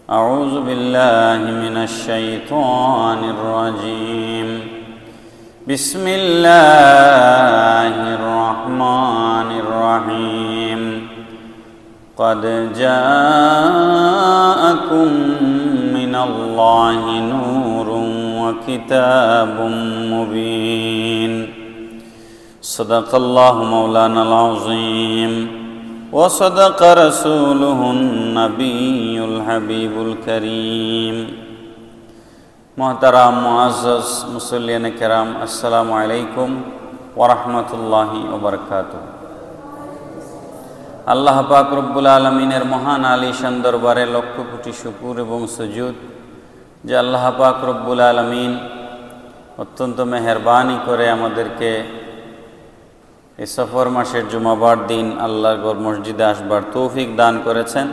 أعوذ بالله من الشيطان الرجيم بسم الله الرحمن الرحيم قد جاءكم من الله نور وكتاب مبين صدق الله مولانا العظيم وصدق رسوله النبي الحبيب الكريم محترم معزز মুসল্লিয়ান কেরাম আসসালামু আলাইকুম ওয়া রাহমাতুল্লাহি ওয়া বারাকাতুহু। আল্লাহ পাক রব্বুল আলামিনের মহান আলিশান দরবারে লক্ষ কোটি শুকর এবং সুজুদ যে আল্লাহ পাক রব্বুল আলামিন অত্যন্ত মেহেরবানি করে আমাদেরকে এই সফর মাসের জুমাবার দিন আল্লাহর ঘর মসজিদে আসবার তৌফিক দান করেছেন।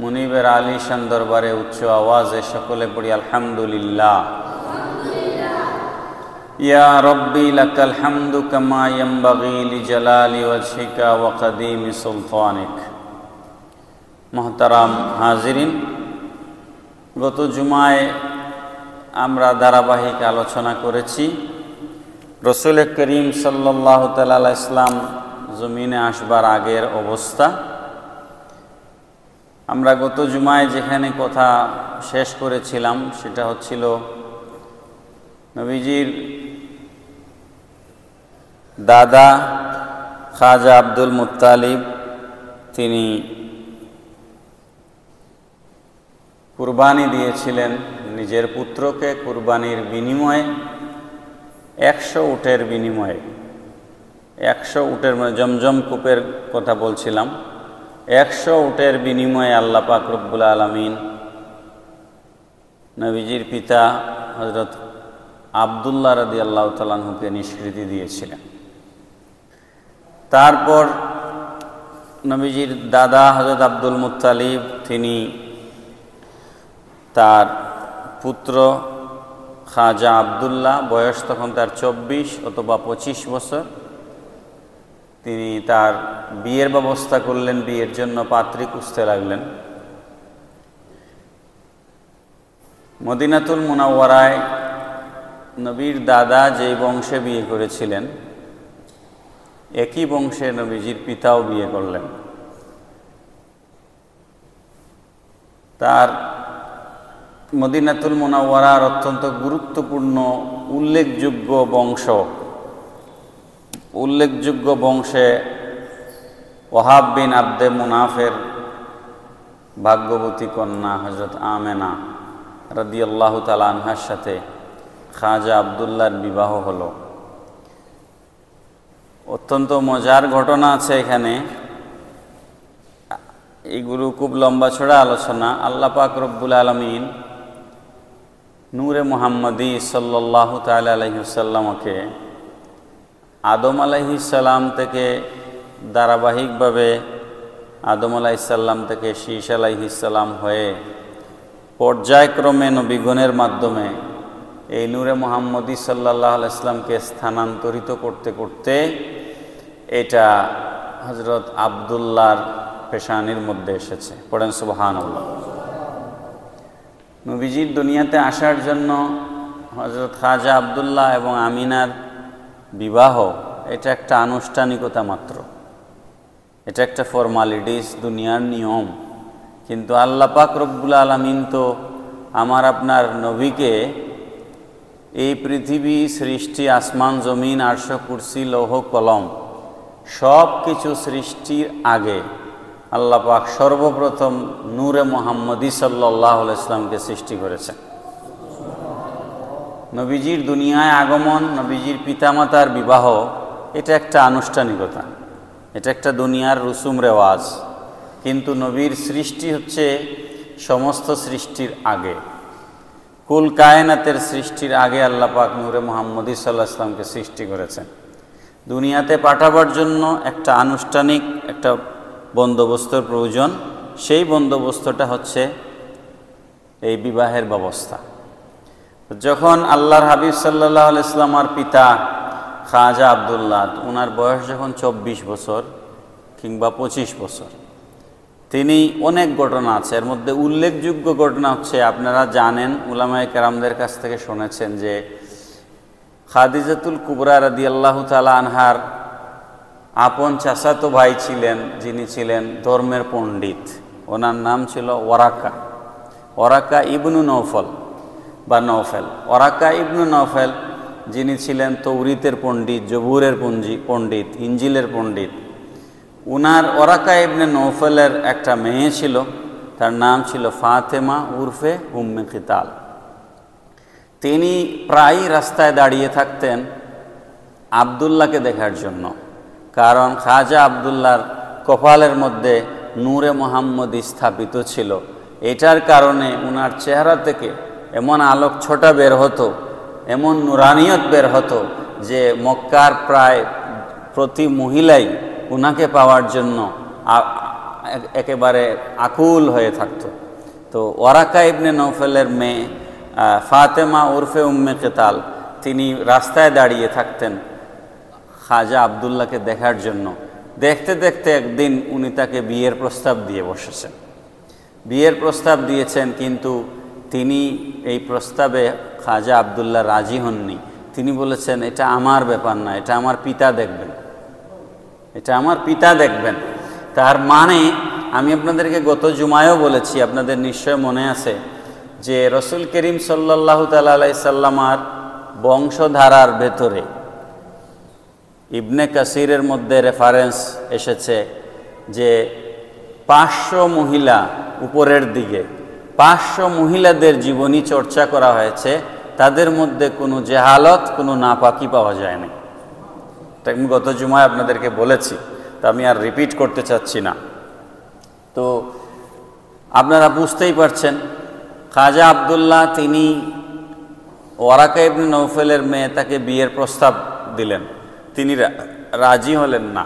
মুনিবের আলিশান দরবারে উচ্চ আওয়াজে সকলে পড়ি আলহামদুলিল্লাহ। ইয়া রব্বি লাকাল হামদু কামা ইয়ানবাগি লিজালালি ওয়াজহিকা ওয়া কাদিমি সুলতানিক। মুহতারাম হাজিরিন, গত জুমায় আমরা ধারাবাহিক আলোচনা করেছি রসুল করিম সাল্লাল্লাহু তাআলা আলাইহি ইসলাম জমিনে আসবার আগের অবস্থা। আমরা গত জুমায় যেখানে কথা শেষ করেছিলাম সেটা হচ্ছিল নবীজির দাদা খাজা আব্দুল মুত্তালিব তিনি কুরবানি দিয়েছিলেন নিজের পুত্রকে কুরবানির বিনিময়ে 100 উটের বিনিময়ে। 100 উটের মানে জমজম কূপের কথা বলছিলাম। 100 উটের বিনিময়ে আল্লাহ পাক রব্বুল আলামিন নবীজির পিতা হযরত আব্দুল্লাহ রাদিয়াল্লাহু তাআলা আনহুকে নিষ্কৃতি দিয়েছিলেন। তারপর নবীজির দাদা হযরত আব্দুল মুত্তালিব তিনি তার পুত্র খাজা আব্দুল্লাহ, বয়স তখন তার 24 অথবা 25 বছর, তিনি তার বিয়ের ব্যবস্থা করলেন, বিয়ের জন্য পাত্রী খুঁজতে লাগলেন। মদিনাতুল মুনাওয়ারায় নবীর দাদা যেই বংশে বিয়ে করেছিলেন একই বংশে নবীজির পিতাও বিয়ে করলেন। তার মদিনাতুল মুনাওয়ারার অত্যন্ত গুরুত্বপূর্ণ উল্লেখযোগ্য বংশে ওহাব বিন আব্দে মুনাফের ভাগ্যবতী কন্যা হযরত আমেনা রাদিয়াল্লাহু তাআলা আনহার সাথে খাজা আব্দুল্লাহর বিবাহ হলো। অত্যন্ত মজার ঘটনা আছে এখানে, এইগুলো খুব লম্বা ছড়া আলোচনা। আল্লাহ পাক রব্বুল আলামিন নূরে মুহাম্মদী সাল্লাল্লাহু তাআলা আলাইহি ওয়াসাল্লামকে আদম আলাইহিস সালাম থেকে ধারাবাহিকভাবে আদম আলাইহিস সালাম থেকে শীশ আলাইহিস সালাম হয়ে পর্যায়ক্রমে নবীগণের মাধ্যমে এই নূরে মুহাম্মদী সাল্লাল্লাহু আলাইহি ওয়াসাল্লামকে স্থানান্তরিত করতে করতে এটা হযরত আব্দুল্লাহর পেশানির মধ্যে এসেছে। পড়েন সুবহানাল্লাহ। নবীজির দুনিয়াতে আসার জন্য হযরত খাজা আব্দুল্লাহ এবং আমিনার বিবাহ এটা একটা আনুষ্ঠানিকতা মাত্র, এটা একটা ফর্মালিটিস, দুনিয়ার নিয়ম। কিন্তু আল্লাহ পাক রব্বুল আলামিন তো আমার আপনার নবীকে এই পৃথিবী সৃষ্টি, আসমান জমিন, আরশ কুরসি লৌহ কলম সব কিছু সৃষ্টির আগে আল্লাহ পাক সর্বপ্রথম নূরে মুহাম্মদী সাল্লাল্লাহু আলাইহি ওয়াসাল্লামকে সৃষ্টি করেছেন। নবীজির দুনিয়ায় আগমন, নবীজির পিতামাতার বিবাহ এটা একটা আনুষ্ঠানিকতা, এটা একটা দুনিয়ার রসুম রেওয়াজ। কিন্তু নবীর সৃষ্টি হচ্ছে সমস্ত সৃষ্টির আগে, কুল কায়নাতের সৃষ্টির আগে আল্লাহ পাক নূরে মুহাম্মদী সাল্লাল্লাহু আলাইহি ওয়াসাল্লামকে সৃষ্টি করেছেন। দুনিয়াতে পাঠাবার জন্য একটা আনুষ্ঠানিক একটা বন্দোবস্তের প্রয়োজন, সেই বন্দোবস্তটা হচ্ছে এই বিবাহের ব্যবস্থা। যখন আল্লাহর হাবিব সাল্লাল্লাহু আলাইহি ওয়াসাল্লামের পিতা খাজা আব্দুল্লাহ ওনার বয়স যখন 24 বছর কিংবা 25 বছর, তিনি অনেক ঘটনা আছে, এর মধ্যে উল্লেখযোগ্য ঘটনা হচ্ছে, আপনারা জানেন, উলামায়ে কেরামদের কাছ থেকে শুনেছেন যে খাদিজাতুল কুবরা রাদিয়াল্লাহু তাআলা আনহার আপন চাচাতো ভাই ছিলেন, যিনি ছিলেন ধর্মের পণ্ডিত। ওনার নাম ছিল ওরাকা ইবনু নৌফল বা নৌফেল। ওরাকা ইবনু নৌফেল যিনি ছিলেন তৌরিতের পণ্ডিত, জবুরের পণ্ডিত, ইঞ্জিলের পণ্ডিত। উনার ওরাকা ইবনে নৌফেলের একটা মেয়ে ছিল, তার নাম ছিল ফাতেমা উরফে উম্মে কিতাল। তিনি প্রায়ই রাস্তায় দাঁড়িয়ে থাকতেন আবদুল্লাহকে দেখার জন্য, কারণ খাজা আবদুল্লাহর কপালের মধ্যে নূরে মোহাম্মদ স্থাপিত ছিল। এটার কারণে উনার চেহারা থেকে এমন আলোক ছোটা বের হতো, এমন নুরানিয়ত বের হতো যে মক্কার প্রায় প্রতি মহিলাই উনাকে পাওয়ার জন্য একেবারে আকুল হয়ে থাকতো। তো ওরাকা ইবনে নৌফেলের মেয়ে ফাতেমা উরফে উম্মে কিতাল, তিনি রাস্তায় দাঁড়িয়ে থাকতেন খাজা আবদুল্লাহকে দেখার জন্য। দেখতে দেখতে একদিন উনি তাকে বিয়ের প্রস্তাব দিয়ে বসেছেন। বিয়ের প্রস্তাব দিয়েছেন, কিন্তু তিনি এই প্রস্তাবে খাজা আবদুল্লাহ রাজি হননি। তিনি বলেছেন, এটা আমার ব্যাপার না, এটা আমার পিতা দেখবেন, এটা আমার পিতা দেখবেন। তার মানে আমি আপনাদেরকে গত জুমায়ও বলেছি, আপনাদের নিশ্চয় মনে আছে, যে রসুল করিম সাল্লাল্লাহু তাআলা আলাইহি সাল্লামার বংশধারার ভেতরে ইবনে কাসিরের মধ্যে রেফারেন্স এসেছে যে 500 মহিলা, উপরের দিকে 500 মহিলাদের জীবনী চর্চা করা হয়েছে, তাদের মধ্যে কোনো জেহালত, কোনো নাপাকি পাওয়া যায়নি। এটা আমি গত জুমায় আপনাদেরকে বলেছি, তা আমি আর রিপিট করতে চাচ্ছি না। তো আপনারা বুঝতেই পারছেন, খাজা আবদুল্লাহ তিনি ওরাকা ইবনে নৌফেলের মেয়ে, তাকে বিয়ের প্রস্তাব দিলেন, তিনি রাজি হলেন না।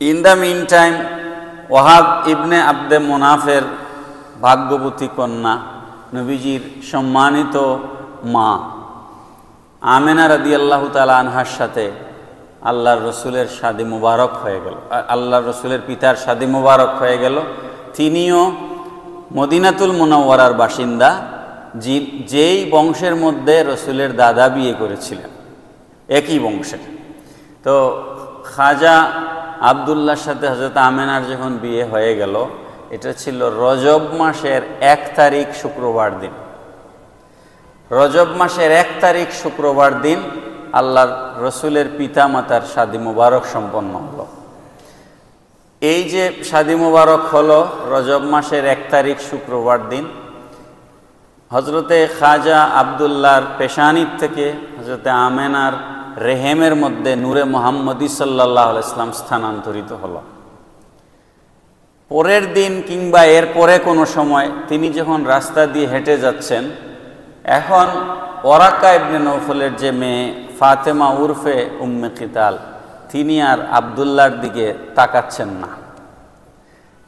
In the meantime Wahab ibn Abd মোনাফের ভাগ্যবতী কন্যা, নবীজির সম্মানিত মা আমেনা রাদিয়াল্লাহু তাআলা আনহার সাথে আল্লাহর রসুলের শাদী মুবারক হয়ে গেল, আল্লাহর রসুলের পিতার শাদী মুবারক হয়ে গেল। তিনিও মদিনাতুল মুনাওয়ারার বাসিন্দা, যেই বংশের মধ্যে রসুলের দাদা বিয়ে করেছিলেন, একই বংশের। তো খাজা আবদুল্লাহর সাথে হযরত আমেনার যখন বিয়ে হয়ে গেল, এটা ছিল রজব মাসের 1 তারিখ শুক্রবার দিন। রজব মাসের 1 তারিখ শুক্রবার দিন আল্লাহর রসুলের পিতা মাতার শাদী মুবারক সম্পন্ন হলো। এই যে শাদী মুবারক হলো রজব মাসের 1 তারিখ শুক্রবার দিন, হজরতে খাজা আবদুল্লাহর পেশানির থেকে হজরতে আমেনার রেহেমের মধ্যে নূরে মোহাম্মদী সাল্লাল্লাহু আলাইহি ওয়াসাল্লাম স্থানান্তরিত হলো। পরের দিন কিংবা এর পরে কোনো সময় তিনি যখন রাস্তা দিয়ে হেঁটে যাচ্ছেন, এখন ওরাকা ইবনে নৌফলের যে মেয়ে ফাতেমা উরফে উম্মে কিতাল, তিনি আর আবদুল্লাহর দিকে তাকাচ্ছেন না।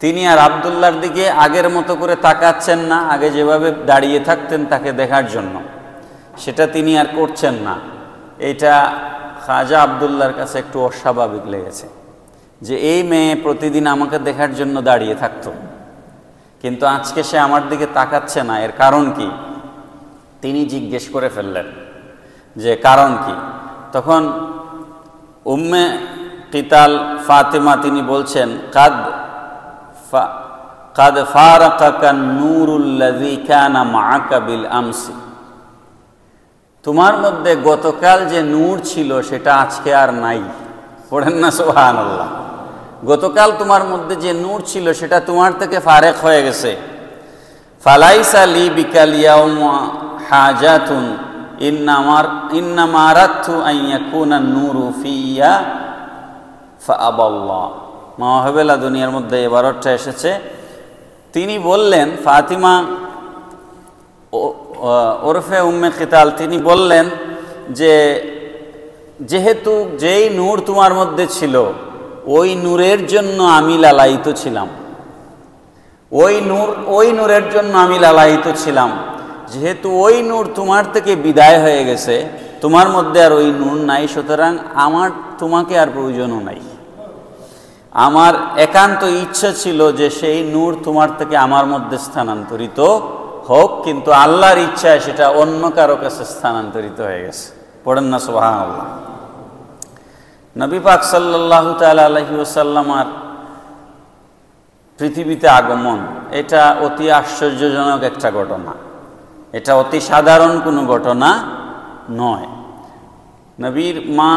তিনি আর আবদুল্লাহর দিকে আগের মতো করে তাকাচ্ছেন না। আগে যেভাবে দাঁড়িয়ে থাকতেন তাকে দেখার জন্য, সেটা তিনি আর করছেন না। এটা খাজা আবদুল্লাহর কাছে একটু অস্বাভাবিক লেগেছে যে এই মেয়ে প্রতিদিন আমাকে দেখার জন্য দাঁড়িয়ে থাকতো, কিন্তু আজকে সে আমার দিকে তাকাচ্ছে না, এর কারণ কি? তিনি জিজ্ঞেস করে ফেললেন যে কারণ কি? তখন উম্মে কিতাল ফাতেমা তিনি বলছেন, কাদ ফারাকাকা নূরুল্লাযী কানা মাআকা বিল আমসি, তোমার মধ্যে গতকাল যে নূর ছিল সেটা আজকে আর নাই। পড়েন না সুবহানাল্লাহ। গতকাল তোমার মধ্যে যে নূর ছিল সেটা তোমার থেকে ফারেক হয়ে গেছে। ফালাইসা লি বিকাল ইয়াউমা হাজাতুন ইন্নামা আরাদতু আন ইয়াকুনা নূরু ফিয়া ফাআবাল্লাহ। মাওয়াহিবুল দুনিয়ার মধ্যে এবারটা এসেছে। তিনি বললেন, ফাতিমা ওরফে উম্মে কিতাল তিনি বললেন যে যেহেতু যেই নূর তোমার মধ্যে ছিল ওই নূরের জন্য আমি লালায়িত ছিলাম, ওই নূরের জন্য আমি লালায়িত ছিলাম। যেহেতু ওই নূর তোমার থেকে বিদায় হয়ে গেছে, তোমার মধ্যে আর ওই নূর নাই, সুতরাং আমার তোমাকে আর প্রয়োজনও নাই। আমার একান্ত ইচ্ছা ছিল যে সেই নূর তোমার থেকে আমার মধ্যে স্থানান্তরিত হোক, কিন্তু আল্লাহর ইচ্ছায় সেটা অন্য কারো কাছে স্থানান্তরিত হয়ে গেছে। পড়েন না সুবহানাল্লাহ। নবী পাক সাল্লাল্লাহু তাআলা আলাইহি ওয়াসাল্লামের পৃথিবীতে আগমন এটা অতি আশ্চর্যজনক একটা ঘটনা, এটা অতি সাধারণ কোনো ঘটনা নয়। নবীর মা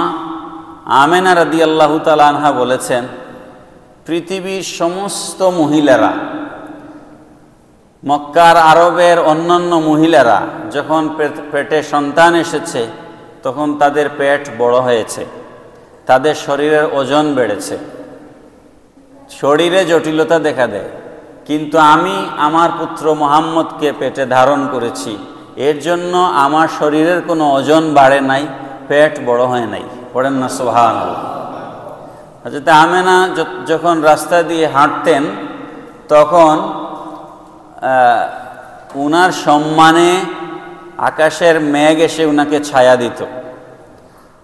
আমেনা রাদিয়াল্লাহু তাআলা আনহা বলেছেন, পৃথিবীর সমস্ত মহিলারা, মক্কার আরবের অন্যান্য মহিলারা যখন পেটে সন্তান এসেছে তখন তাদের পেট বড় হয়েছে, তাদের শরীরের ওজন বেড়েছে, শরীরে জটিলতা দেখা দেয়, কিন্তু আমি আমার পুত্র মুহাম্মদকে পেটে ধারণ করেছি, এর জন্য আমার শরীরের কোনো ওজন বাড়ে নাই, পেট বড় হয় নাই। পড়েন না সুবহানাল্লাহ। হযরত আমেনা যখন রাস্তা দিয়ে হাঁটতেন তখন উনার সম্মানে আকাশের মেঘ এসে উনাকে ছায়া দিত।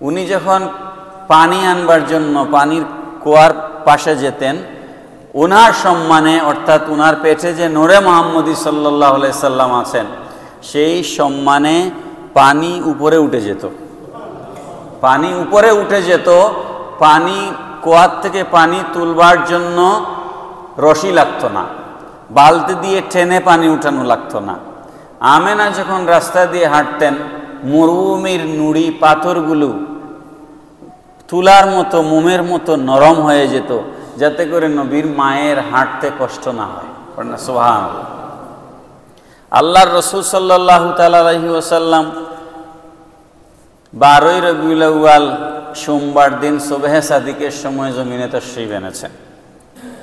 উনি যখন পানি আনবার জন্য পানির কুয়ার পাশে যেতেন, উনার সম্মানে, অর্থাৎ উনার পেটে যে নূরে মুহাম্মদী সাল্লাল্লাহু আলাইহি সাল্লাম আছেন, সেই সম্মানে পানি উপরে উঠে যেত, পানি উপরে উঠে যেত। পানি কুয়ার থেকে পানি তুলবার জন্য রশি লাগতো না, বালতি দিয়ে টেনে পানি উঠানো লাগতো না। আমেনা যখন রাস্তা দিয়ে হাঁটতেন, মরুভূমির নুড়ি পাথরগুলো তুলার মতো, মোমের মতো নরম হয়ে যেত, যাতে করে নবীর মায়ের হাঁটতে কষ্ট না হয়। সুবহানাল্লাহ। আল্লাহর রাসূল সাল্লাল্লাহু তাআলা আলাইহি ওয়াসাল্লাম 12ই রবিউল আউয়াল সোমবার দিন সুবহে সাদিকের সময় জমিনে তাশরীফ এনেছেন।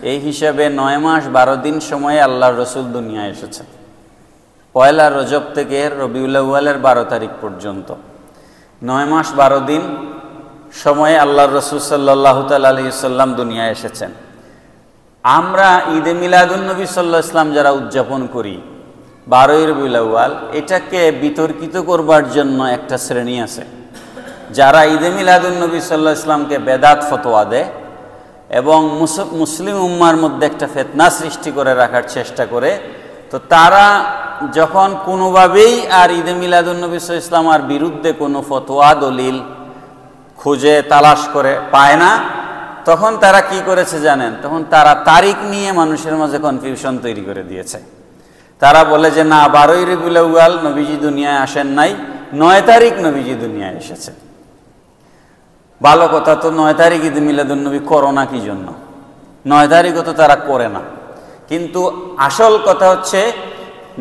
এই হিসাবে 9 মাস 12 দিন সময়ে আল্লাহর রাসূল দুনিয়ায় এসেছেন। পয়লা রজব থেকে রবিউল আউয়ালের 12 তারিখ পর্যন্ত 9 মাস 12 দিন সময়ে আল্লাহর রাসূল সাল্লাল্লাহু তাআলা আলাইহি ওয়াসাল্লাম দুনিয়ায় এসেছেন। আমরা ঈদে মিলাদুন নবী সাল্লাল্লাহু আলাইহি ওয়াসাল্লাম যারা উদযাপন করি 12ই রবিউল আউয়াল, এটাকে বিতর্কিত করবার জন্য একটা শ্রেণী আছে যারা ঈদে মিলাদুন নবী সাল্লাল্লাহু আলাইহি ওয়াসাল্লামকে বেদাত ফতোয়া দেয় এবং মুসলিম উম্মার মধ্যে একটা ফিতনা সৃষ্টি করে রাখার চেষ্টা করে। তো তারা যখন কোনোভাবেই আর ঈদে মিলাদুন নবী সাল্লাল্লাহু আলাইহি ওয়াসাল্লামের বিরুদ্ধে কোনো ফতোয়া দলিল খুঁজে তালাশ করে পায় না, তখন তারা কি করেছে জানেন? তখন তারা তারিখ নিয়ে মানুষের মাঝে কনফিউশন তৈরি করে দিয়েছে। তারা বলে যে না, 12ই রবিউল আউয়াল নবীজি দুনিয়ায় আসেন নাই, 9 তারিখ নবীজি দুনিয়ায় এসেছে। ভালো কথা, তো 9 তারিখ ঈদ মিলাদুন নবী করো না কি জন্য? 9 তারিখও তো তারা করে না। কিন্তু আসল কথা হচ্ছে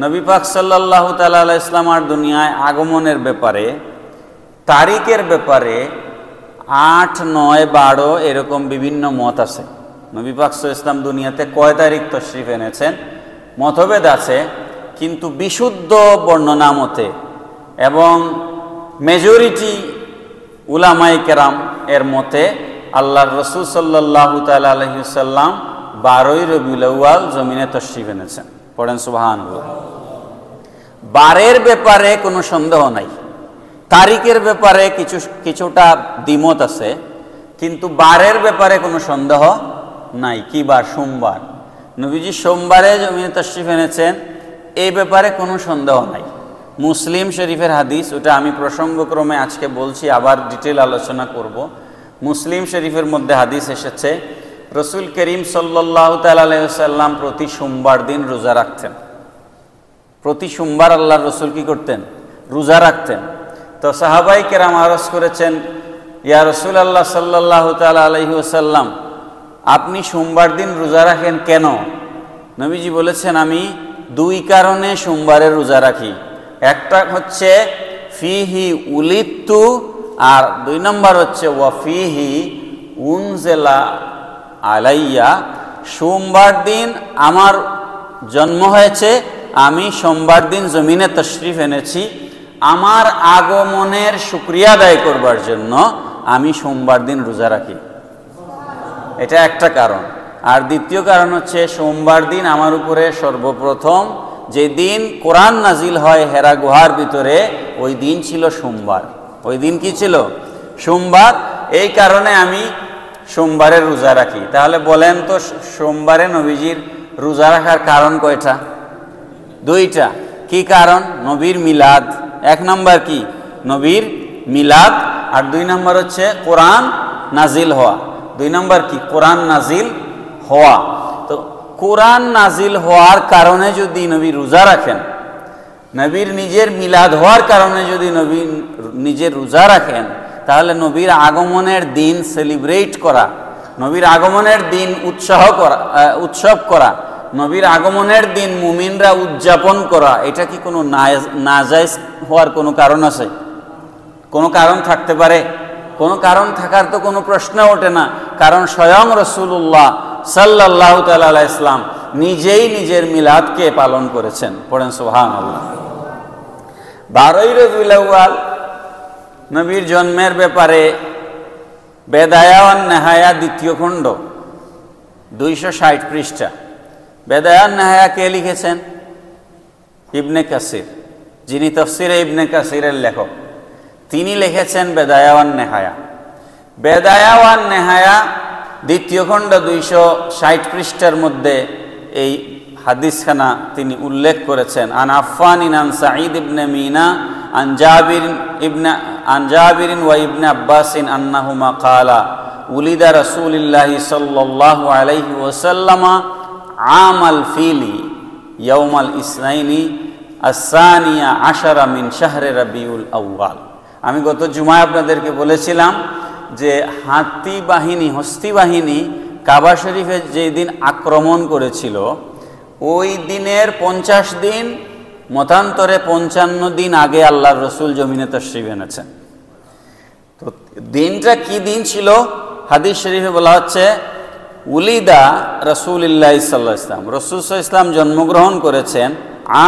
নবী পাক সাল্লাল্লাহু তাআলা আলাইহি ওয়াসাল্লামের দুনিয়ায় আগমনের ব্যাপারে, তারিখের ব্যাপারে 8, 9, 12 এরকম বিভিন্ন মত আছে। নবী পাক সাল্লাল্লাহু আলাইহি ওয়াসাল্লাম দুনিয়াতে কয় তারিখ তাশরীফ এনেছেন মতভেদ আছে, কিন্তু বিশুদ্ধ বর্ণনা মতে এবং মেজরিটি উলামায়ে কেরাম এর মতে আল্লাহর রাসূল সাল্লাল্লাহু তাআলা আলাইহি ওয়াসাল্লাম 12ই রবিউল আউয়াল জমিনে তাশরীফ এনেছেন। পড়েন সুবহানাল্লাহ। বারের ব্যাপারে কোনো সন্দেহ নাই, তারিখের ব্যাপারে কিছুটা দ্বিমত আছে, কিন্তু বারের ব্যাপারে কোনো সন্দেহ নাই। কি বার? সোমবার। নবীজি সোমবারে জমিনে তাশরীফ এনেছেন, এই ব্যাপারে কোনো সন্দেহ নাই। মুসলিম শরীফের হাদিস, ওটা আমি প্রসঙ্গক্রমে আজকে বলছি, আবার ডিটেল আলোচনা করব। মুসলিম শরীফের মধ্যে হাদিস এসেছে, রসুল করিম সাল্লাল্লাহু তাআলা আলাইহি ওয়াসাল্লাম প্রতি সোমবার দিন রোজা রাখতেন। প্রতি সোমবার আল্লাহর রসুল কি করতেন? রোজা রাখতেন। তো সাহাবাই কেরাম আরজ করেছেন, ইয়া রাসূলুল্লাহ সাল্লাল্লাহু তাআলা আলাইহি ওয়াসাল্লাম, আপনি সোমবার দিন রোজা রাখেন কেন? নবীজি বলেছেন, আমি 2 কারণে সোমবারে রোজা রাখি। একটা হচ্ছে ফিহি উলিদতু, আর 2 নম্বর হচ্ছে ওয়া ফিহি উনজিলা আলাইয়া, সোমবার দিন আমার জন্ম হয়েছে, আমি সোমবার দিন জমিনে তাশরীফ এনেছি, আমার আগমনের শুকরিয়া আদায় করবার জন্য আমি সোমবার দিন রোজা রাখি। এটা একটা কারণ। আর দ্বিতীয় কারণ হচ্ছে সোমবার দিন আমার উপরে সর্বপ্রথম যে দিন কোরআন নাজিল হয় হেরা গুহার ভিতরে, ওই দিন ছিল সোমবার। ওই দিন কি ছিল? সোমবার। এই কারণে আমি সোমবারে রোজা রাখি। তাহলে বলেন তো সোমবারে নবীজির রোজা রাখার কারণ কয়টা? দুইটা। কি কারণ? নবীর মিলাদ। এক নাম্বার কি? নবীর মিলাদ। আর দুই নাম্বার হচ্ছে কোরআন নাজিল হওয়া। দুই নাম্বার কি? কোরআন নাজিল হওয়া। তো কোরআন নাজিল হওয়ার কারণে যদি নবী রোজা রাখেন, নবীর নিজের মিলাদ হওয়ার কারণে যদি নবী নিজের রোজা রাখেন, তাহলে নবীর আগমনের দিন সেলিব্রেট করা, নবীর আগমনের দিন উৎসব করা, নবীর আগমনের দিন মুমিনরা উদযাপন করা, এটা কি কোনো নাজায়েজ হওয়ার কোনো কারণ আছে? কোনো কারণ থাকতে পারে? কোনো কারণ থাকার তো কোনো প্রশ্ন ওঠে না। কারণ স্বয়ং রাসূলুল্লাহ সাল্লাল্লাহু তাআলা আলাইহি ইসলাম নিজেই নিজের মিলাদকে পালন করেছেন। পড়েন সুবহানাল্লাহ। 12ই রবিউল আউয়াল নবীর জন্মের ব্যাপারে বেদায়া ওয়ান নেহায়া দ্বিতীয় খণ্ড 260 পৃষ্ঠা। বেদায়া ওয়ান নেহায়া কে লিখেছেন? ইবনে কাসির, যিনি তাফসিরে ইবনে কাসিরের লেখক, তিনি লিখেছেন বেদায়া ওয়ান নেহায়া। বেদায়া ওয়ান নেহায়া দ্বিতীয় খণ্ড 260 পৃষ্ঠার মধ্যে এই হাদিসখানা তিনি উল্লেখ করেছেন। আন আফফানিন আন সাঈদ ইবনে মিনা আন জাবিরিন ওয়া ইবনে আব্বাসিন আন্নাহুমা ক্বালা উলিদা রাসূলুল্লাহি সাল্লাল্লাহু আলাইহি ওয়াসাল্লাম আমাল ফিলি ইয়াউমাল ইসনাইনি আস-সানিয়া আশারা মিন শাহরে রবিউল আউয়াল। আমি গত জুমায় আপনাদেরকে বলেছিলাম যে হস্তি বাহিনী কাবা শরীফে যেই দিন আক্রমণ করেছিল, ওই দিনের 50 দিন মতান্তরে 55 দিন আগে আল্লাহর রসুল জমিনে তাশরীফ এনেছেন। তো দিনটা কি দিন ছিল? হাদিস শরীফে বলা হচ্ছে উলিদা রাসূলুল্লাহ সাল্লাল্লাহু আলাইহি ওয়াসাল্লাম, রাসূল সাল্লাল্লাহু আলাইহি ওয়াসাল্লাম জন্মগ্রহণ করেছেন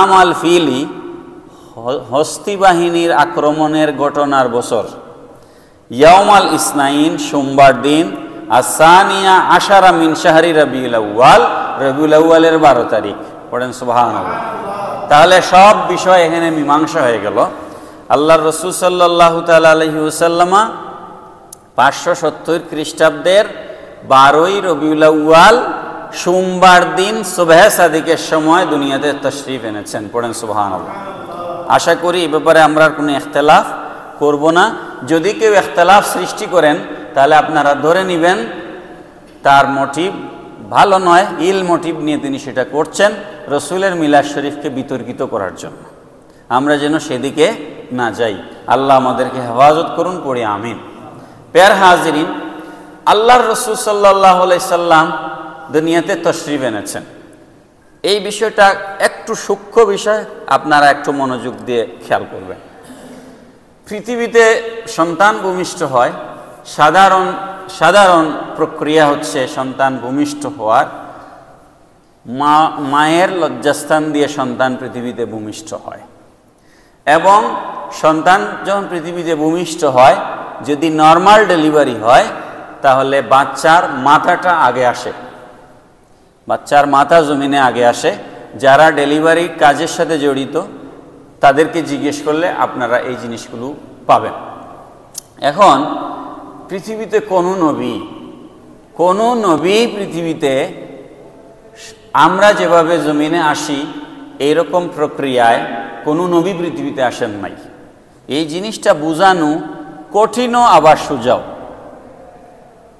আমাল ফিলি, হস্তি বাহিনীর আক্রমণের ঘটনার বছর, ইয়াউমাল ইসনাইন সোমবার দিন, আসানিয়া আশারা মিন শাহরি রবিউল আউয়াল, রবিউল আউয়ালের 12 তারিখ। পড়েন সুবহানাল্লাহ। তাহলে সব বিষয় এখানে মীমাংসা হয়ে গেল। আল্লাহর রাসূল সাল্লাল্লাহু তাআলা আলাইহি ওয়াসাল্লাম 570 খ্রিস্টাব্দের 12ই রবিউল আউয়াল সোমবার দিন সুবহে সাদিকের সময় দুনিয়াতে তাশরীফ এনেছেন। পড়েন সুবহানাল্লাহ। আশা করি এ ব্যাপারে আমরা কোনো ইখতিলাফ করব না। যদি কেউ ইখতিলাফ সৃষ্টি করেন তাহলে আপনারা ধরে নেবেন তার মোটিভ ভালো নয়, ইল মোটিভ নিয়ে তিনি সেটা করছেন, রসুলের মিলাদ শরীফকে বিতর্কিত করার জন্য। আমরা যেন সেদিকে না যাই। আল্লাহ আমাদেরকে হেফাজত করুন, পড়ি আমিন। প্যার হাজিরিন, আল্লাহর রসুল সাল্লাল্লাহু আলাইহি সাল্লাম দুনিয়াতে তাশরীফ এনেছেন। এই বিষয়টা একটু সূক্ষ্ম বিষয়, আপনারা একটু মনোযোগ দিয়ে খেয়াল করবেন। পৃথিবীতে সন্তান ভূমিষ্ঠ হয়, সাধারণ প্রক্রিয়া হচ্ছে সন্তান ভূমিষ্ঠ হওয়ার মায়ের লজ্জাস্থান দিয়ে সন্তান পৃথিবীতে ভূমিষ্ঠ হয়। এবং সন্তান যখন পৃথিবীতে ভূমিষ্ঠ হয়, যদি নর্মাল ডেলিভারি হয় তাহলে বাচ্চার মাথাটা আগে আসে, বাচ্চার মাথা জমিনে আগে আসে। যারা ডেলিভারি কাজের সাথে জড়িত তাদেরকে জিজ্ঞেস করলে আপনারা এই জিনিসগুলো পাবেন। এখন পৃথিবীতে কোনো নবী পৃথিবীতে আমরা যেভাবে জমিনে আসি এইরকম প্রক্রিয়ায় কোনো নবী পৃথিবীতে আসেন নাই। এই জিনিসটা বোঝানো কঠিনও আবার সোজাও।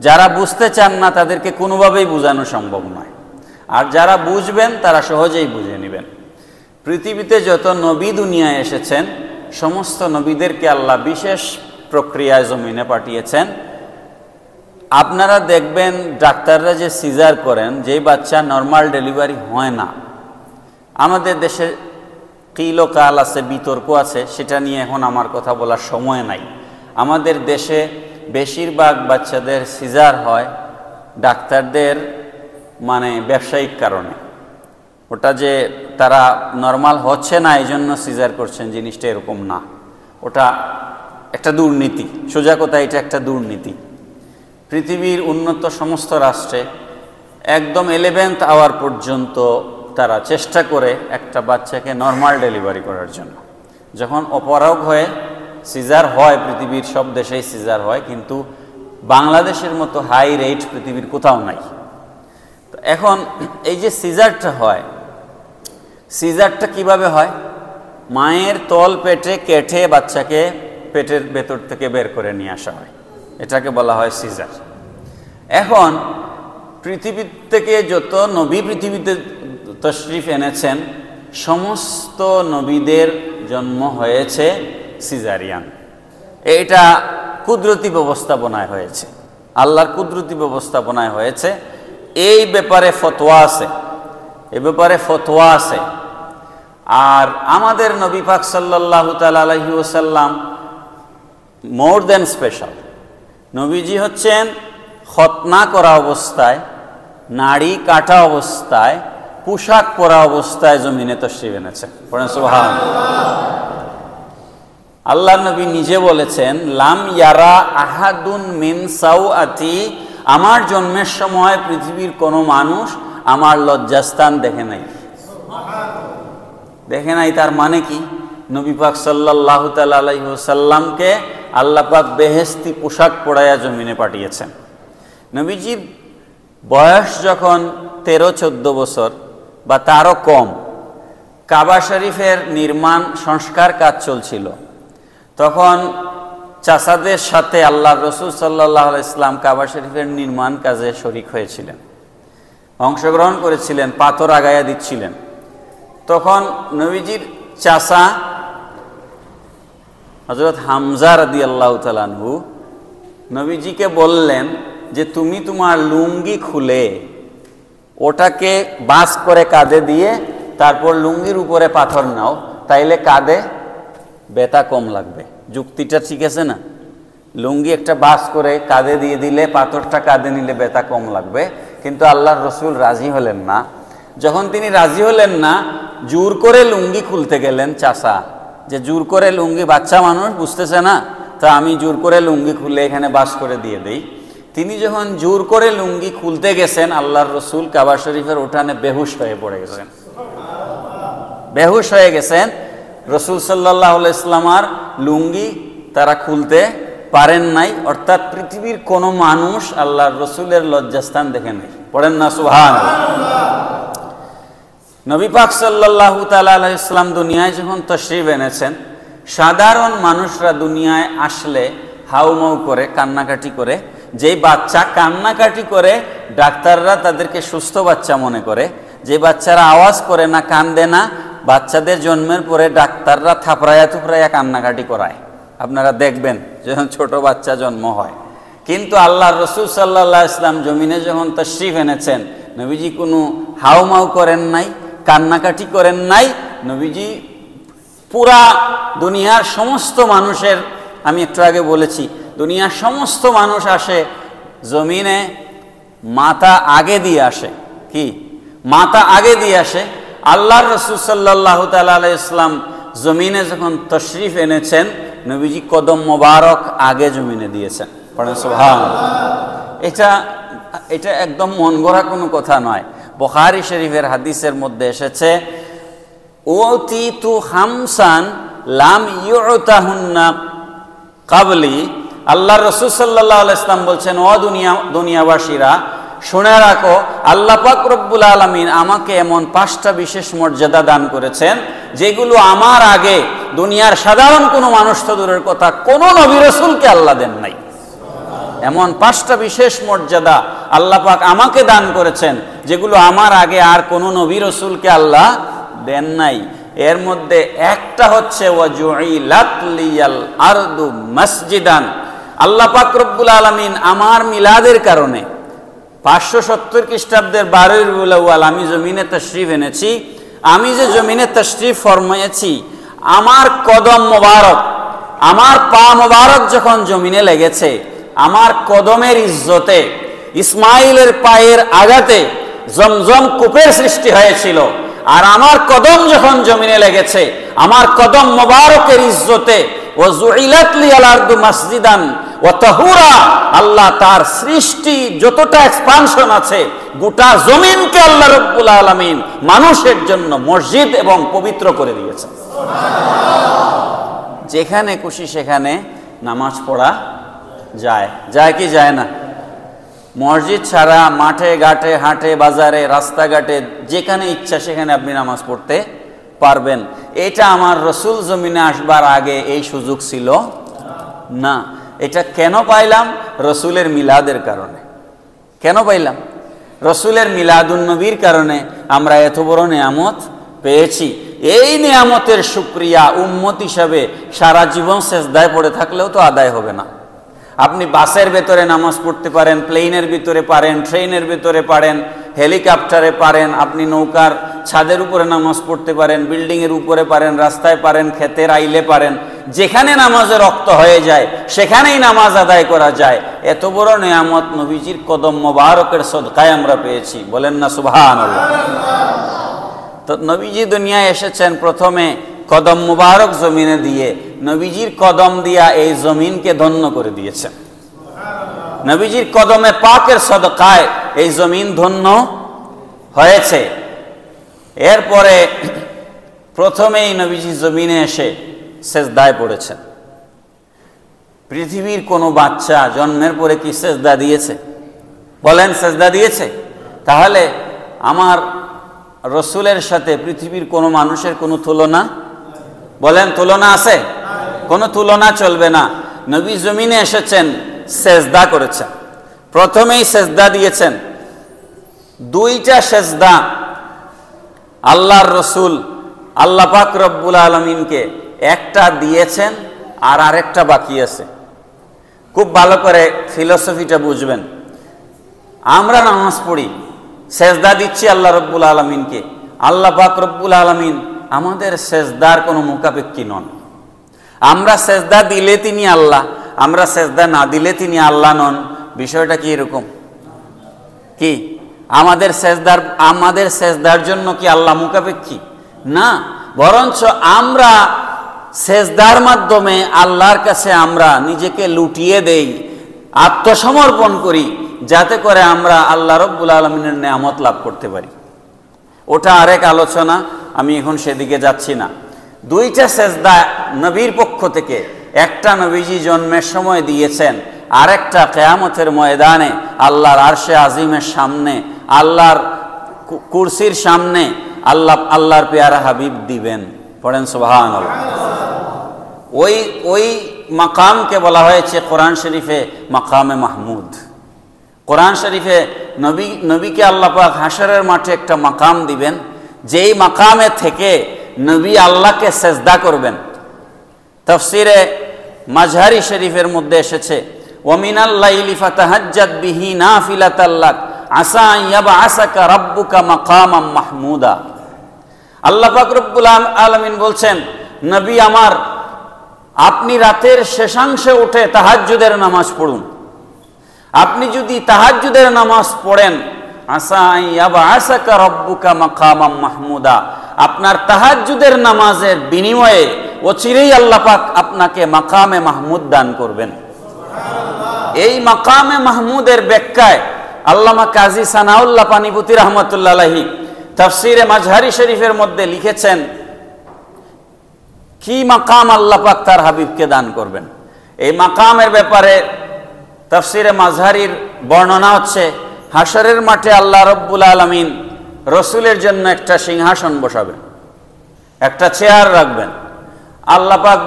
যারা বুঝতে চান না তাদেরকে কোনোভাবেই বোঝানো সম্ভব নয়, আর যারা বুঝবেন তারা সহজেই বুঝে নেবেন। পৃথিবীতে যত নবী দুনিয়ায় এসেছেন সমস্ত নবীদেরকে আল্লাহ বিশেষ প্রক্রিয়ায় জমিনে পাঠিয়েছেন। আপনারা দেখবেন ডাক্তাররা যে সিজার করেন, যেই বাচ্চা নর্মাল ডেলিভারি হয় না, আমাদের দেশে কিলোকাল আছে, বিতর্ক আছে, সেটা নিয়ে এখন আমার কথা বলার সময় নাই। আমাদের দেশে বেশিরভাগ বাচ্চাদের সিজার হয় ডাক্তারদের ব্যবসায়িক কারণে। ওটা যে তারা নর্মাল হচ্ছে না এই জন্য সিজার করছেন, জিনিসটা এরকম না। ওটা একটা দুর্নীতি, সোজা কথা এটা একটা দুর্নীতি। পৃথিবীর উন্নত সমস্ত রাষ্ট্রে একদম 11th আওয়ার পর্যন্ত তারা চেষ্টা করে একটা বাচ্চাকে নর্মাল ডেলিভারি করার জন্য। যখন অপারগ হয়ে সিজার হয়, পৃথিবীর সব দেশেই সিজার হয়, কিন্তু বাংলাদেশের মতো হাই রেট পৃথিবীর কোথাও নাই। তো এখন এই যে সিজারটা হয়, সিজারটা কিভাবে হয়? মায়ের তল পেটে কেটে বাচ্চাকে পেটের ভেতর থেকে বের করে নিয়ে আসা হয়, এটাকে বলা হয় সিজার। এখন পৃথিবীর থেকে যত নবী পৃথিবীতে তশরিফ এনেছেন, সমস্ত নবীদের জন্ম হয়েছে সিজারিয়ান। এটা কুদরতি ব্যবস্থাপনায় হয়েছে, আল্লাহর কুদরতি ব্যবস্থাপনায় হয়েছে। এই ব্যাপারে ফতোয়া আছে, এ ব্যাপারে ফতোয়া আছে। আর আমাদের নবী পাক সাল্লাল্লাহু তাআলা আলাইহি ওয়াসাল্লাম মোর দেন স্পেশাল। নবীজি হচ্ছেন খতনা করা অবস্থায়, নাড়ি কাটা অবস্থায়, পোশাক পরা অবস্থায় জমিনে তশরিফ এনেছেন। পড়েন সুবহানাল্লাহ। আল্লাহর নবী নিজে বলেছেন, লাম ইয়ারা আহাদুন মিন সাওআতি, আমার জন্মের সময় পৃথিবীর কোনো মানুষ আমার লজ্জাস্থান দেখে নাই। দেখে নাই তার মানে কি? নবী পাক সাল্লাল্লাহু তাআলা আলাইহি ওয়াসাল্লামকে আল্লাহ পাক বেহেশতি পোশাক পরাইয়া জমিনে পাঠিয়েছেন। নবীজির বয়স যখন 13-14 বছর বা তারও কম, কাবা শরীফের নির্মাণ সংস্কার কাজ চলছিল। তখন চাচাদের সাথে আল্লাহর রাসূল সাল্লাল্লাহু আলাইহি ওয়াসাল্লাম কাবা শরীফের নির্মাণ কাজে শরীক হয়েছিলেন, অংশগ্রহণ করেছিলেন, পাথর আগায়া দিচ্ছিলেন। তখন নবীজির চাচা হযরত হামজা রাদিয়াল্লাহু তাআলা আনহু নবীজিকে বললেন যে তুমি তোমার লুঙ্গি খুলে ওটাকে বাস করে কাঁধে দিয়ে তারপর লুঙ্গির উপরে পাথর নাও, তাইলে কাঁধে ব্যথা কম লাগবে। যুক্তিটা ঠিক আছে না? লুঙ্গি একটা বাস করে কাঁধে দিয়ে দিলে, পাথরটা কাঁধে নিলে ব্যথা কম লাগবে। কিন্তু আল্লাহর রসুল রাজি হলেন না। যখন তিনি রাজি হলেন না, জোর করে লুঙ্গি খুলতে গেলেন চাচা, যে জোর করে লুঙ্গি, বাচ্চা মানুষ বুঝতেছে না, তা আমি জোর করে লুঙ্গি খুলে এখানে বাস করে দিয়ে দেই। তিনি যখন জোর করে লুঙ্গি খুলতে গেছেন, আল্লাহর রসুল কাবা শরীফের উঠানে বেহুশ হয়ে পড়ে গেছেন। বেহুশ হয়ে গেছেন। রসুল সাল্লাল্লাহু আলাইহি ওয়াসাল্লামের লুঙ্গি তারা খুলতে পারেন নাই। অর্থাৎ পৃথিবীর কোনো মানুষ আল্লাহর রসুলের লজ্জাস্থান দেখে নাই। পড়েন না সুবহানাল্লাহ। নবী পাক সাল্লাল্লাহু তাআলা আলাইহি ওয়াসাল্লাম দুনিয়ায় যখন তশরিফ এনেছেন, সাধারণ মানুষরা দুনিয়ায় আসলে হাউমাউ করে, কান্নাকাটি করে। যেই বাচ্চা কান্নাকাটি করে, ডাক্তাররা তাদেরকে সুস্থ বাচ্চা মনে করে। যে বাচ্চারা আওয়াজ করে না, কান্দে না, বাচ্চাদের জন্মের পরে ডাক্তাররা থাপড়াইয়া থুপড়াইয়া কান্নাকাটি করায়। আপনারা দেখবেন যখন ছোট বাচ্চা জন্ম হয়। কিন্তু আল্লাহর রসুল সাল্লাল্লাহু আলাইহি ওয়াসাল্লাম জমিনে যখন তশরিফ এনেছেন, নবীজি কোনো হাউমাউ করেন নাই, কান্নাকাটি করেন নাই। নবীজি পুরা দুনিয়ার সমস্ত মানুষের, আমি একটু আগে বলেছি, দুনিয়ার সমস্ত মানুষ আসে জমিনে, মাথা আগে দিয়ে আসে। কি? মাথা আগে দিয়ে আসে। আল্লাহর রাসূল সাল্লাল্লাহু তাআলা আলাইহি ওয়াসাল্লাম জমিনে যখন তশরিফ এনেছেন, নবীজি কদম মোবারক আগে জমিনে দিয়েছেন। পড়েন সুবহানাল্লাহ। এটা একদম মন গড়া কোনো কথা নয়। বুখারী শরীফের হাদিসের মধ্যে এসেছে, উতিতু খামসান লাম ইউতাহুন্না কাবলি। আল্লাহর রাসূল সাল্লাল্লাহু আলাইহি ওয়াসাল্লাম বলছেন, ও দুনিয়াবাসীরা, শুনে রাখো, আল্লাহ পাক রব্বুল আলামিন আমাকে এমন 5টা বিশেষ মর্যাদা দান করেছেন, যেগুলো আমার আগে দুনিয়ার সাধারণ কোনো মানুষ তো দূরের কথা, কোনো নবী রাসূলকে আল্লাহ দেন নাই। এমন 5টা বিশেষ মর্যাদা আল্লাহ পাক আমাকে দান করেছেন, যেগুলো আমার আগে আর কোনো নবী রাসূলকে আল্লাহ দেন নাই। এর মধ্যে একটা হচ্ছে ওয়াজুইলাত লিয়াল আরদু মসজিদান। আল্লাহ পাক রব্বুল আলামিন আমার মিলাদের কারণে 570 খ্রিস্টাব্দের 12 রবিউল আউয়াল আমি জমিনে তশরিফ এনেছি। আমি যে জমিনে তশরিফ ফরমাইছি, আমার কদম মোবারক, আমার পা মোবারক যখন জমিনে লেগেছে, আমার কদমের ইজ্জতে, ইসমাইলের পায়ের আঘাতে জমজম কূপের সৃষ্টি হয়েছিল। আর আমার কদম যখন জমিনে লেগেছে, আমার কদম মোবারকের ইজ্জতে ওয়াজুইলাত লিয়াল আরদু মসজিদান ওয়া তাহুরা, আল্লাহ তার সৃষ্টি যতটা এক্সপানশন আছে, গোটা জমিনকে আল্লাহ রাব্বুল আলামিন মানুষের জন্য মসজিদ এবং পবিত্র করে দিয়েছেন। যেখানে খুশি সেখানে নামাজ পড়া যায়, যায় কি যায় না? মসজিদ ছাড়া মাঠে ঘাটে হাটে বাজারে রাস্তাঘাটে যেখানে ইচ্ছা সেখানে আপনি নামাজ পড়তে পারবেন। এটা আমার রসুল জমিনে আসবার আগে এই সুযোগ ছিল না। এটা কেন পাইলাম? রসুলের মিলাদের কারণে। কেন পাইলাম? রসুলের মিলাদুন্নবীর কারণে আমরা এত বড় নেয়ামত পেয়েছি। এই নেয়ামতের শুকরিয়া উম্মত হিসাবে সারা জীবন সেজদায় পড়ে থাকলেও তো আদায় হবে না। আপনি বাসের ভেতরে নামাজ পড়তে পারেন, প্লেনের ভিতরে পারেন, ট্রেনের ভিতরে পারেন, হেলিকপ্টারে পারেন, আপনি নৌকার ছাদের উপরে নামাজ পড়তে পারেন, বিল্ডিংয়ের উপরে পারেন, রাস্তায় পারেন, ক্ষেতের আইলে পারেন। যেখানে নামাজের রক্ত হয়ে যায় সেখানেই নামাজ আদায় করা যায়। এত বড় নেয়ামত নবীজির কদম মোবারকের সদকায় আমরা পেয়েছি। বলেন না সুবহানাল্লাহ। তো নবীজি দুনিয়ায় এসেছেন প্রথমে কদম মুবারক জমিনে দিয়ে। নবীজির কদম দিয়া এই জমিনকে ধন্য করে দিয়েছেন। নবীজির কদমে পাকের সদকায় এই জমিন ধন্য হয়েছে। এরপরে প্রথমেই নবীজি জমিনে এসে সেজদায় পড়েছেন। পৃথিবীর কোনো বাচ্চা জন্মের পরে কি সেজদা দিয়েছে? বলেন, সেজদা দিয়েছে? তাহলে আমার রসুলের সাথে পৃথিবীর কোনো মানুষের কোনো তুলনা? বলেন, তুলনা আছে? কোনো তুলনা চলবে না। নবী জমিনে এসেছেন, সেজদা করেছেন, প্রথমেই সেজদা দিয়েছেন। দুইটা সেজদা আল্লাহর রসুল আল্লাহ পাক রব্বুল আলামিনকে একটা দিয়েছেন আর আরেকটা বাকি আছে। খুব ভালো করে ফিলোসফিটা বুঝবেন। আমরা নামাজ পড়ি, সেজদা দিচ্ছি আল্লাহ রব্বুল আলামিনকে। আল্লাহ পাক রব্বুল আলামিন আমাদের সেজদার কোনো মুখাপেক্ষী নন। আমরা সেজদা দিলে তিনি আল্লাহ, আমরা সেজদা না দিলে তিনি আল্লাহ নন। বিষয়টা কি এরকম? কি আমাদের সেজদার জন্য কি আল্লাহ মুখাপেক্ষী? না, বরঞ্চ আমরা সেজদার মাধ্যমে আল্লাহর কাছে আমরা নিজেকে লুটিয়ে দেই, আত্মসমর্পণ করি, যাতে করে আমরা আল্লাহ রব্বুল আলামিনের নেয়ামত লাভ করতে পারি। ওটা আরেক আলোচনা, আমি এখন সেদিকে যাচ্ছি না। দুইটা সেজদা নবীর পক্ষ থেকে, একটা নবীজি জন্মের সময় দিয়েছেন, আরেকটা কিয়ামতের ময়দানে আল্লাহর আরশে আজিমের সামনে, আল্লাহর কুরসির সামনে আল্লাহর পেয়ারা হাবিব দিবেন। পড়েন সুবহানাল্লাহ। ওই মাকামকে বলা হয়েছে কোরআন শরীফে মাকামে মাহমুদ। কোরআন শরীফে নবীকে আল্লাহ পাক হাশরের মাঠে একটা মাকাম দিবেন, যেই মাকামে থেকে নবী আল্লাহকে সেজদা করবেন। তাফসিরে মাঝহারি শরীফের মধ্যে এসেছে, ওয়ামিনাল লাইলি ফাতাহাজ্জাদ বিহি নাফিলাতাল লাক আসা আন ইয়াবআসাকা রাব্বুকা মাকামাম মাহমুদা। আল্লাহ পাক রব্বুল আলামিন বলছেন, নবী আমার, আপনি রাতের শেষাংশে উঠে তাহাজ্জুদের নামাজ পড়ুন। আপনি যদি তাহাজ্জুদের নামাজ পড়েন, আসা আন ইয়াবআসাকা রাব্বুকা মাকামাম মাহমুদা, আপনার তাহাজ্জুদের নামাজের বিনিময়ে অচিরেই আল্লাহ পাক আপনাকে মাকামে মাহমুদ দান করবেন। এই মাকামে মাহমুদের ব্যাখ্যায় আল্লামা কাজী সানাউল্লাহ পানিপতি রহমতুল্লাহ আলাইহি তাফসিরে মাঝহারি শরীফের মধ্যে লিখেছেন, কি মাকাম আল্লাহ পাক তার হাবিবকে দান করবেন। এই মাকামের ব্যাপারে তাফসিরে মাঝহারির বর্ণনা হচ্ছে, হাশরের মাঠে আল্লাহ রব্বুল আলামিন রসুলের জন্য একটা সিংহাসন বসাবেন, একটা চেয়ার রাখবেন। আল্লাহ পাক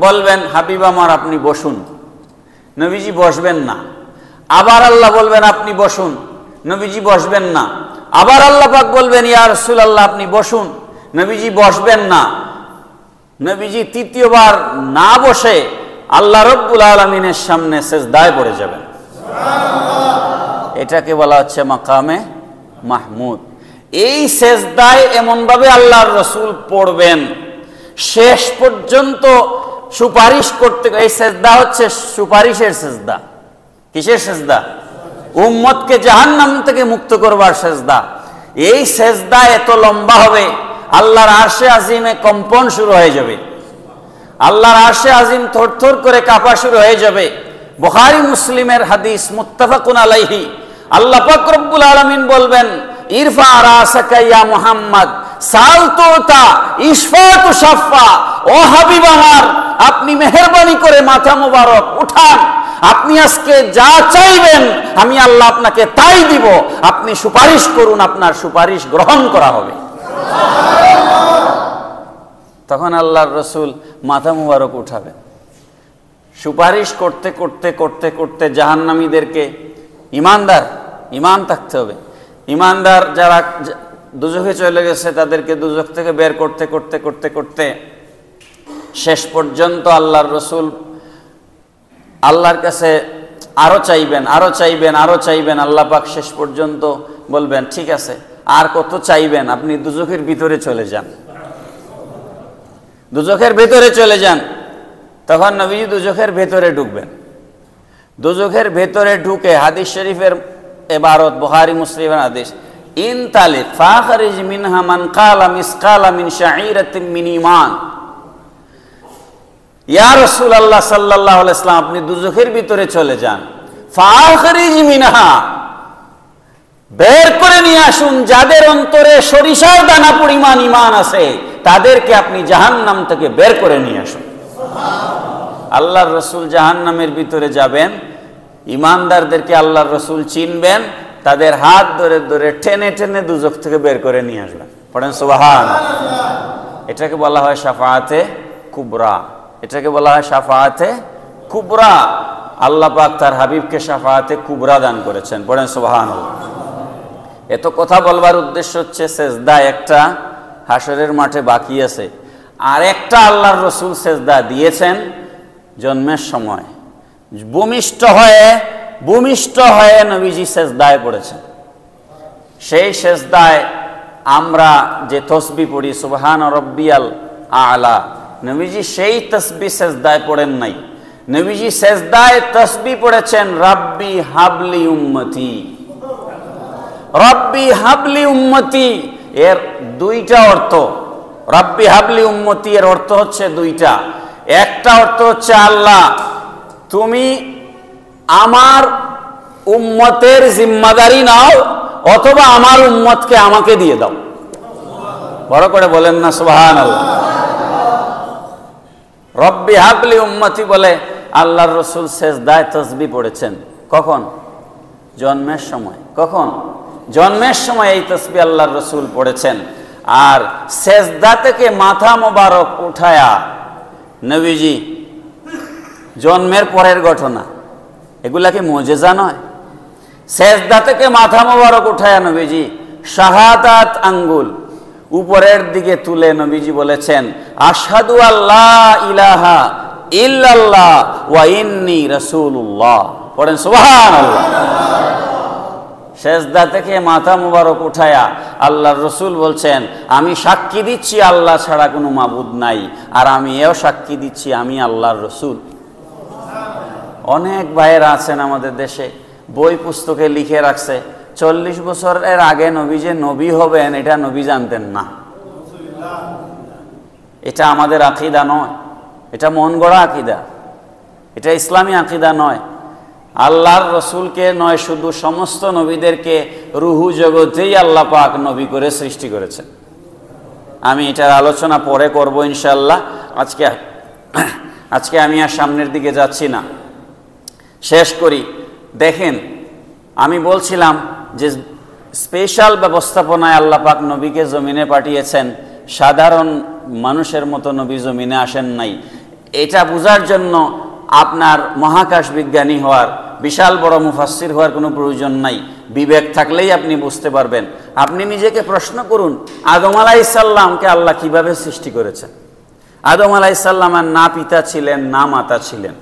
বলবেন, হাবিব আমার আপনি বসুন। নবীজি বসবেন না। আবার আল্লাহ বলবেন, আপনি বসুন। নবীজি বসবেন না। আবার আল্লাহ পাক বলবেন, ইয়া রাসূলুল্লাহ আপনি বসুন। নবীজি বসবেন না। নবীজি তৃতীয়বার না বসে আল্লাহ রব্বুল আলামিনের সামনে সেজদায় পড়ে যাবেন। এটাকে বলা হচ্ছে মাকামে মাহমুদ। এই সেজদায় এমনভাবে আল্লাহর রসুল পড়বেন, শেষ পর্যন্ত সুপারিশ করতে। এই সেজদা হচ্ছে সুপারিশের সেজদা। কিসের সেজদা? উম্মতকে জাহান্নাম থেকে মুক্ত করবার সেজদা। এই সেজদা এত লম্বা হবে, আল্লাহর আরশে আজিমে কম্পন শুরু হয়ে যাবে। আল্লাহর আরশে আজিম থরথর করে কাঁপা শুরু হয়ে যাবে। বুখারী মুসলিমের হাদিস মুত্তাফাকুন আলাইহি। আল্লাহ পাক রব্বুল আলামিন বলবেন, ইরফা রাসাকা ইয়া মুহাম্মদ সাল তুতা ইশফা তুশাফা। ও হাবিব আমার, আপনি মেহেরবানি করে মাথা মুবারক উঠান, আপনি আজকে যা চাইবেন আমি আল্লাহ আপনাকে তাই দিব, আপনি সুপারিশ করুন, আপনার সুপারিশ গ্রহণ করা হবে। তখন আল্লাহর রাসূল মাথা মুবারক উঠাবেন। সুপারিশ করতে করতে করতে করতে জাহান্নামীদেরকে, ইমান থাকতে হবে, ইমানদার যারা দুজখে চলে গেছে তাদেরকে দুজখ থেকে বের করতে করতে করতে করতে শেষ পর্যন্ত আল্লাহর রাসূল আল্লাহর কাছে আরো চাইবেন, আরো চাইবেন, আরো চাইবেন। আল্লাহ পাক শেষ পর্যন্ত বলবেন, ঠিক আছে, আর কত চাইবেন, আপনি দুজখের ভিতরে চলে যান, দুজখের ভেতরে চলে যান। তখন নবীজি দুজখের ভেতরে ঢুকবেন। দুজখের ভেতরে ঢুকে হাদিস শরীফের ইবারত, বুখারী মুসলিমের হাদিস, ইনতালিক ফাখরিজ মিনহা মান কালা মিসকালা মিন শাঈরাতিন মিন ঈমান। ইয়া রাসূলুল্লাহ সাল্লাল্লাহু আলাইহি ওয়াসাল্লাম, আপনি দুজখের ভিতরে চলে যান, ফাখরিজ মিনহা, বের করে নিয়ে আসুন যাদের অন্তরে সরিষার দানা পরিমাণ ঈমান আছে, তাদেরকে আপনি জাহান্নাম থেকে বের করে নিয়ে আসুন। আল্লাহর রাসূল জাহান্নামের ভিতরে যাবেন, ঈমানদারদেরকে আল্লাহর রাসূল চিনবেন, তাদের হাত ধরে ধরে টেনে টেনে দুজখ থেকে বের করে নিয়ে আসবেন। পড়েন সুবহানাল্লাহ। এটাকে বলা হয় শাফাআতে কুবরা, এটাকে বলা হয় শাফাআতে কুবরা। আল্লাহ পাক তার হাবিবকে শাফাআতে কুবরা দান করেছেন। পড়েন সুবহানাল্লাহ। এত কথা বলবার উদ্দেশ্য হচ্ছে সেজদা একটা হাসরের মাঠে বাকি আছে, আর একটা আল্লাহর রাসূল সেজদা দিয়েছেন জন্মের সময়। ভূমিষ্ঠ হয়ে নবীজি সেজদায় পড়েছেন। সেই সেজদায় আমরা যে তসবিহ পড়ি সুবহান রাব্বিয়াল আলা, নবীজি সেই তসবিহ সেজদায় পড়েন নাই। নবীজি সেজদায় তসবিহ পড়েছেন রাব্বি হাবলি উম্মতি, রাব্বি হাবলি উম্মতি। এর দুইটা অর্থ, রাব্বি হাবলি উম্মতি এর অর্থ হচ্ছে দুইটা। একটা অর্থ হচ্ছে আল্লাহ তুমি আমার উম্মতের জিম্মাদারি নাও, অথবা আমার উম্মতকে আমাকে দিয়ে দাও। বড় করে বলেন না সুবহানাল্লাহ। রব্বি হাবলি উম্মতি বলে আল্লাহর রাসূল সেজদায় তাসবিহ পড়েছেন। কখন? জন্মের সময়। কখন? জন্মের সময় এই তাসবিহ আল্লাহর রাসূল পড়েছেন। আর সেজদা থেকে মাথা মোবারক উঠায়া নবীজি, জন্মের পরের ঘটনা, এগুলা কি মুজিজা নয়? সেজদা থেকে মাথা মোবারক উঠায়া নবীজি শাহাদাত আঙ্গুল উপরের দিকে তুলে নবীজি বলেছেন, আশহাদু আল্লা ইলাহা ইল্লাল্লাহ ওয়া ইন্নী রাসূলুল্লাহ। পড়েন সুবহানাল্লাহ। সেজদা থেকে মাথা মোবারক উঠায়া আল্লাহর রাসূল বলছেন, আমি সাক্ষী দিচ্ছি আল্লাহ ছাড়া কোনো মাবুদ নাই, আর আমি এও সাক্ষী দিচ্ছি আমি আল্লাহর রাসূল। অনেক ভাইয়েরা আছেন আমাদের দেশে, বই পুস্তকে লিখে রাখছে 40 বছরের আগে নবী যে নবী হবেন এটা নবী জানতেন না। এটা আমাদের আকীদা নয়, এটা মন গড়া আকীদা, এটা ইসলামী আকীদা নয়। আল্লাহর রাসূলকে নয়, শুধু সমস্ত নবীদেরকে রুহু জগতেই আল্লাহ পাক নবী করে সৃষ্টি করেছেন। আমি এটার আলোচনা পরে করব ইনশাআল্লাহ। আজকে আমি আর সামনের দিকে যাচ্ছি না, শেষ করি। দেখেন, আমি বলছিলাম যে স্পেশাল ব্যবস্থাপনায় আল্লাহ পাক নবীকে জমিনে পাঠিয়েছেন, সাধারণ মানুষের মতো নবী জমিনে আসেন নাই। এটা বোঝার জন্য আপনার মহাকাশ বিজ্ঞানী হওয়ার, বিশাল বড় মুফাসসির হওয়ার কোনো প্রয়োজন নাই। বিবেক থাকলেই আপনি বুঝতে পারবেন। আপনি নিজেকে প্রশ্ন করুন, আদম আলাইহিস সালামকে আল্লাহ কিভাবে সৃষ্টি করেছেন? আদম আলাইহিস সালামের না পিতা ছিলেন না মাতা ছিলেন।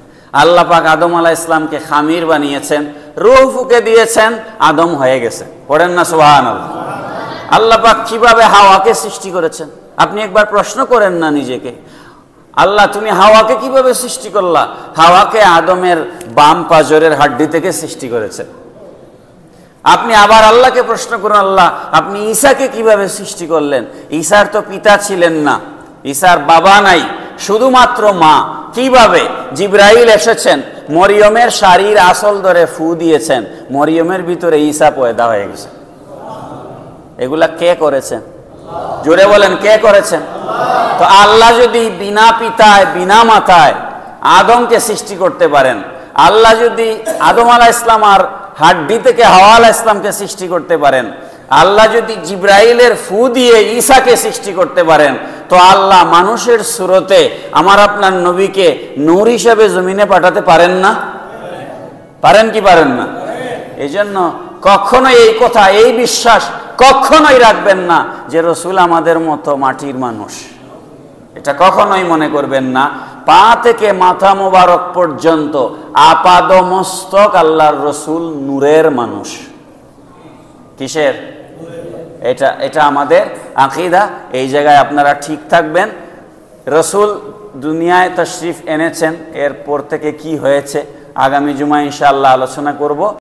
আল্লাহ পাক আদম আলাইহিস সালামকে খামির বানিয়েছেন, রূহ ফুঁকে দিয়েছেন, আদম হয়ে গেছে। পড়েন না সুবহানাল্লাহ। আল্লাহ পাক কিভাবে হাওয়াকে সৃষ্টি করেছেন? আপনি একবার প্রশ্ন করেন না নিজেকে, আল্লাহ তুমি হাওয়াকে কিভাবে সৃষ্টি করলা? হাওয়াকে আদমের বাম পাজরের হাড্ডি থেকে সৃষ্টি করেছেন। আপনি আবার আল্লাহকে প্রশ্ন করুন, আল্লাহ আপনি ঈসাকে কিভাবে সৃষ্টি করলেন? ঈসার তো পিতা ছিলেন না, ঈসার বাবা নাই, শুধুমাত্র মা। কিভাবে? জিবরাইল এসেছেন, মরিয়মের শাড়ির আসল ধরে ফু দিয়েছেন, মরিয়মের ভিতরে ঈসা পয়দা হয়ে গেছে। এগুলা কে করেছেন? জোরে বলেন, কে করেছেন? তো আল্লাহ যদি বিনা পিতায় বিনা মাতায় আদমকে সৃষ্টি করতে পারেন, আল্লাহ যদি আদম আলাইহিস সালাম আর হাড্ডি থেকে হাওয়া আলাইহিস সালামকে সৃষ্টি করতে পারেন, আল্লাহ যদি জিব্রাইলের ফু দিয়ে ঈসাকে সৃষ্টি করতে পারেন, তো আল্লাহ মানুষের সুরতে আমার আপনার নবীকে নূর হিসেবে জমিনে পাঠাতে পারেন না? পারেন কি পারেন না? এই জন্য কখনোই এই কথা, এই বিশ্বাস কখনোই রাখবেন না যে রসুল আমাদের মতো মাটির মানুষ। এটা কখনোই মনে করবেন না। পা থেকে মাথা মোবারক পর্যন্ত আপাদ মস্তক আল্লাহর রসুল নূরের মানুষ। কিসের? এটা আমাদের আকীদা। এই জায়গায় আপনারা ঠিক থাকবেন। রসুল দুনিয়ায় তাশরিফ এনেছেন, এরপর থেকে কি হয়েছে আগামী জুমায় ইনশাআল্লাহ আলোচনা করব।